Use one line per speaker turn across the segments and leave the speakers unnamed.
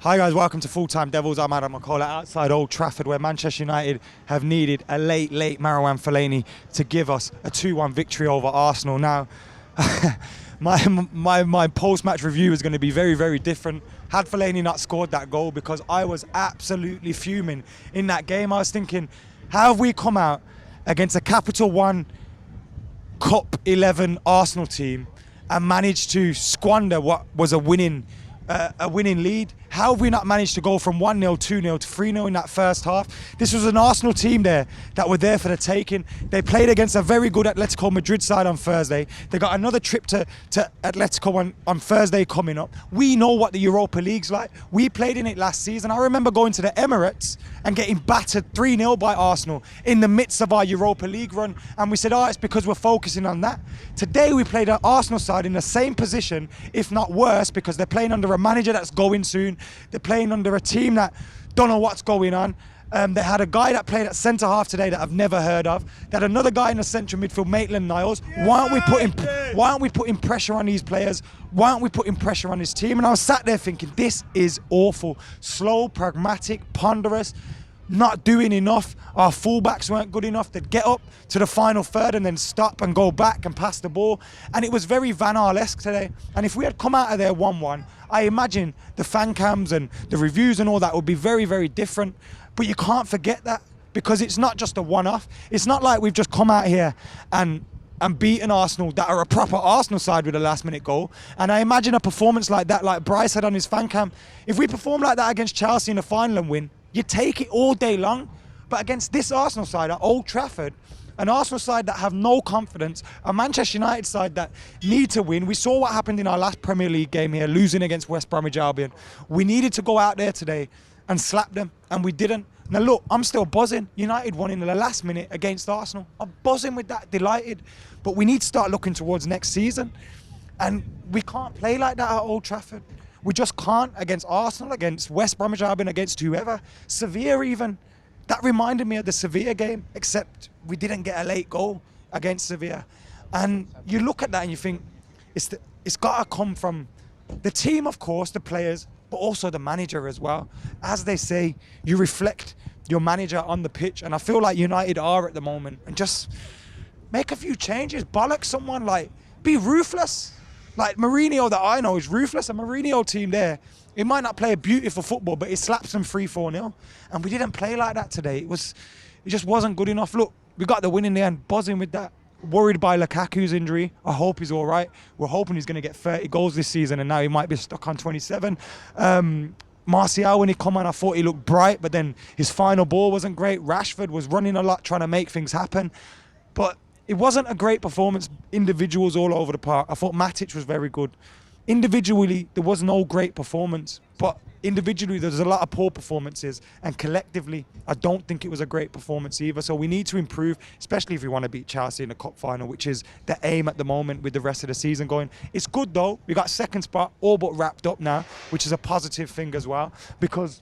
Hi guys, welcome to Full Time Devils. I'm McKola outside Old Trafford, where Manchester United have needed a late Fellaini to give us a 2-1 victory over Arsenal. Now, my post-match review is going to be very different. Had Fellaini not scored that goal, because I was absolutely fuming in that game. I was thinking, how have we come out against a Capital One Cup 11 Arsenal team and managed to squander what was a winning lead? How have we not managed to go from 1-0, 2-0 to 3-0 in that first half? This was an Arsenal team there that were there for the taking. They played against a very good Atletico Madrid side on Thursday. They got another trip to Atletico on Thursday coming up. We know what the Europa League's like. We played in it last season. I remember going to the Emirates and getting battered 3-0 by Arsenal in the midst of our Europa League run. And we said, oh, it's because we're focusing on that. Today we played an Arsenal side in the same position, if not worse, because they're playing under a manager that's going soon. They're playing under a team that don't know what's going on. They had a guy that played at centre-half today that I've never heard of. They had another guy in the central midfield, Maitland-Niles. Why aren't we putting pressure on these players? Why aren't we putting pressure on this team? And I was sat there thinking, this is awful. Slow, pragmatic, ponderous, not doing enough. Our fullbacks weren't good enough. They'd get up to the final third and then stop and go back and pass the ball. And it was very Van Gaal-esque today. And if we had come out of there 1-1, I imagine the fan cams and the reviews and all that would be very different. But you can't forget that, because it's not just a one-off. It's not like we've just come out here and beaten Arsenal, that are a proper Arsenal side, with a last-minute goal. And I imagine a performance like that, like Bryce had on his fan cam, if we perform like that against Chelsea in the final and win, you take it all day long. But against this Arsenal side at Old Trafford, an Arsenal side that have no confidence, a Manchester United side that need to win. We saw what happened in our last Premier League game here, losing against West Bromwich Albion. We needed to go out there today and slap them, and we didn't. Now look, I'm still buzzing. United won in the last minute against Arsenal. I'm buzzing with that, delighted. But we need to start looking towards next season. And we can't play like that at Old Trafford. We just can't, against Arsenal, against West Bromwich Albion, against whoever. Sevilla even. That reminded me of the Sevilla game, except we didn't get a late goal against Sevilla. And you look at that and you think, it's got to come from the team, of course, the players, but also the manager as well. As they say, you reflect your manager on the pitch, and I feel like United are at the moment. And just make a few changes, bollock someone, like, be ruthless. Like Mourinho, that I know, is ruthless. A Mourinho team there, it might not play a beautiful football, but it slaps them 3-4-0. And we didn't play like that today. It just wasn't good enough. Look, we got the win in the end, buzzing with that. Worried by Lukaku's injury. I hope he's all right. We're hoping he's going to get 30 goals this season, and now he might be stuck on 27. Martial, when he come on, I thought he looked bright, but then his final ball wasn't great. Rashford was running a lot, trying to make things happen. But it wasn't a great performance. Individuals all over the park. I thought Matic was very good. Individually, there was no great performance, but individually there's a lot of poor performances, and collectively I don't think it was a great performance either. So we need to improve, especially if we want to beat Chelsea in the cup final, which is the aim at the moment with the rest of the season going. It's good though, we got second spot all but wrapped up now, which is a positive thing as well, because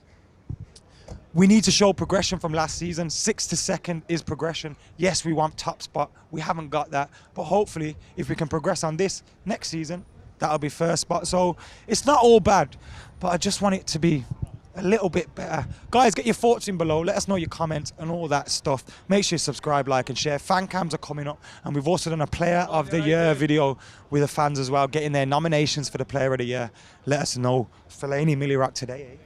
we need to show progression from last season. 6th to 2nd is progression. Yes, we want top spot, we haven't got that, but hopefully if we can progress on this next season, that'll be first spot. So it's not all bad, but I just want it to be a little bit better. Guys, get your thoughts in below. Let us know your comments and all that stuff. Make sure you subscribe, like and share. Fan cams are coming up, and we've also done a Player of the Year video with the fans as well, getting their nominations for the Player of the Year. Let us know. Fellaini, Millie Rock today, eh?